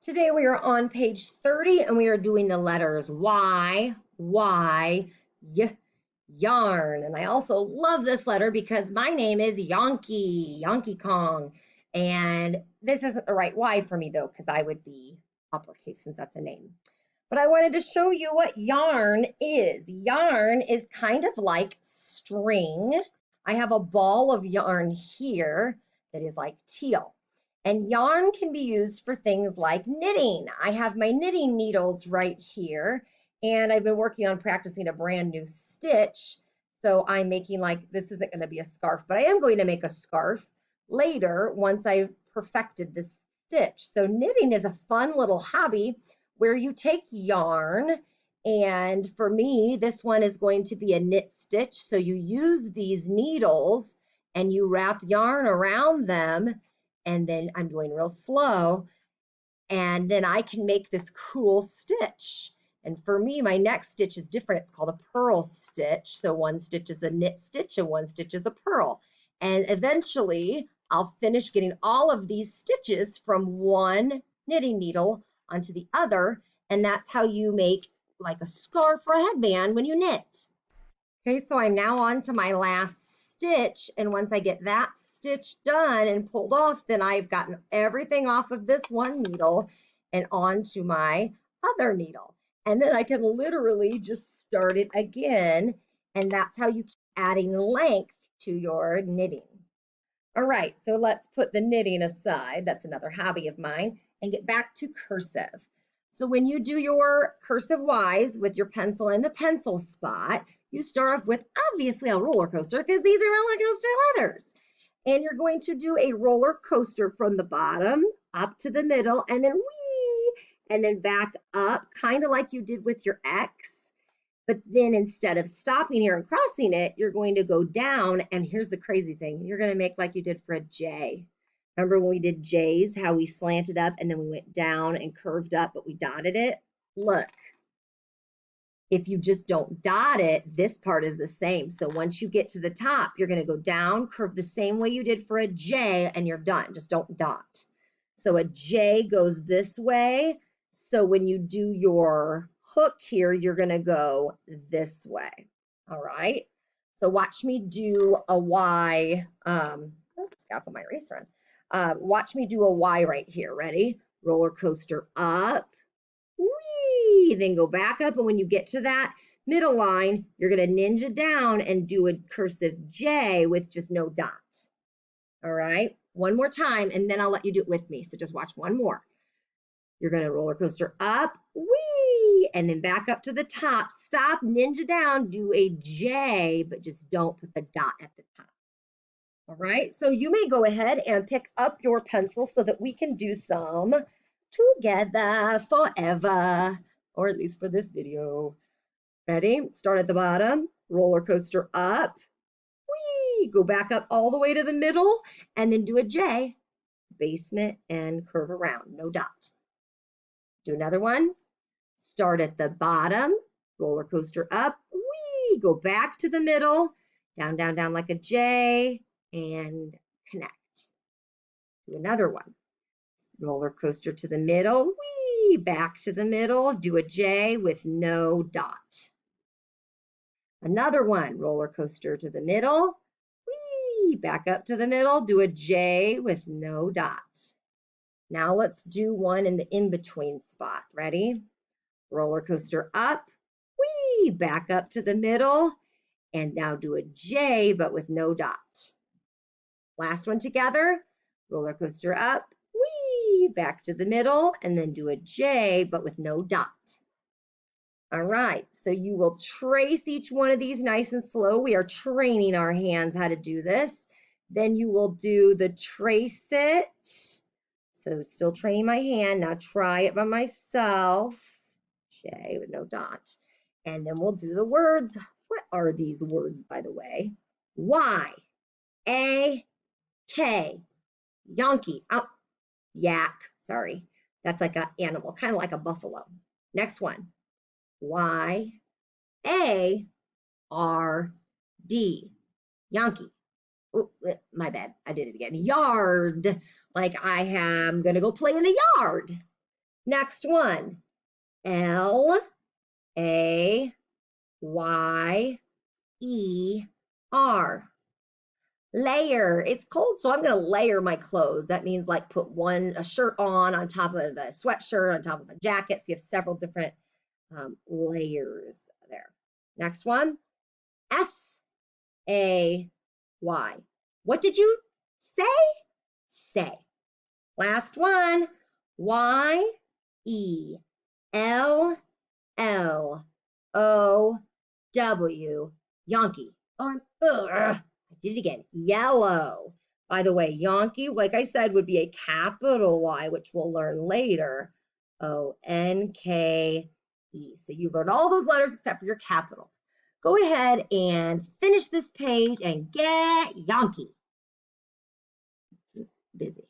Today we are on page 30 and we are doing the letters Y, yarn. And I also love this letter because my name is YonkeKong. And this isn't the right Y for me though, because I would be uppercase since that's a name. But I wanted to show you what yarn is. Yarn is kind of like string. I have a ball of yarn here that is like teal. And yarn can be used for things like knitting. I have my knitting needles right here, and I've been working on practicing a brand new stitch. So I'm making this isn't going to be a scarf, but I am going to make a scarf later once I've perfected this stitch. So knitting is a fun little hobby where you take yarn, and for me, this one is going to be a knit stitch. So you use these needles and you wrap yarn around them, and then I'm going real slow, and then I can make this cool stitch. And for me, my next stitch is different. It's called a purl stitch. So one stitch is a knit stitch and one stitch is a purl. And eventually I'll finish getting all of these stitches from one knitting needle onto the other. And that's how you make like a scarf or a headband when you knit. Okay, so I'm now on to my last stitch. And once I get that stitch done and pulled off, then I've gotten everything off of this one needle and onto my other needle. And then I can literally just start it again. And that's how you keep adding length to your knitting. All right, so let's put the knitting aside. That's another hobby of mine, and get back to cursive. So when you do your cursive Ys with your pencil in the pencil spot, you start off with obviously a roller coaster because these are roller coaster letters. And you're going to do a roller coaster from the bottom up to the middle and then whee, and then back up, kind of like you did with your X. But then instead of stopping here and crossing it, you're going to go down. And here's the crazy thing. You're going to make like you did for a J. Remember when we did J's, how we slanted up and then we went down and curved up, but we dotted it? Look. If you just don't dot it, this part is the same. So once you get to the top, you're going to go down, curve the same way you did for a J, and you're done. Just don't dot. So a J goes this way. So when you do your hook here, you're going to go this way. All right. So watch me do a Y. Oops, gotta put my eraser on. Watch me do a Y right here. Ready? Roller coaster up. Whee! Then go back up, and when you get to that middle line, you're going to ninja down and do a cursive J with just no dot. All right, one more time, and then I'll let you do it with me. So just watch one more. You're going to roller coaster up, whee, and then back up to the top. Stop, ninja down, do a J, but just don't put the dot at the top. All right, so you may go ahead and pick up your pencil so that we can do some together forever, or at least for this video. Ready? Start at the bottom, roller coaster up, whee, go back up all the way to the middle, and then do a J, basement, and curve around, no dot. Do another one. Start at the bottom, roller coaster up, whee, go back to the middle, down, down, down like a J, and connect. Do another one. Roller coaster to the middle, whee, back to the middle, do a J with no dot. Another one, roller coaster to the middle, whee, back up to the middle, do a J with no dot. Now let's do one in the in-between spot. Ready? Roller coaster up, whee, back up to the middle, and now do a J but with no dot. Last one together, roller coaster up, whee, back to the middle, and then do a J, but with no dot. All right, so you will trace each one of these nice and slow. We are training our hands how to do this. Then you will do the trace it. So still training my hand. Now try it by myself. J with no dot. And then we'll do the words. What are these words, by the way? Y, A, K, Yankee, oh, yak, sorry. That's like an animal, kind of like a buffalo. Next one, Y, A, R, D, Yankee. Oh, my bad, I did it again. Yard, like I am gonna go play in the yard. Next one, L-A-Y-E-R. Layer. It's cold, so I'm going to layer my clothes. That means like put a shirt on top of a sweatshirt, on top of a jacket. So you have several different layers there. Next one, S-A-Y. What did you say? Say. Last one, Y-E-L-L-O-W. Yonke. I did it again. Yellow. By the way, Yonke, like I said, would be a capital Y, which we'll learn later. O-N-K-E. So you learned all those letters except for your capitals. Go ahead and finish this page and get Yonke. Busy.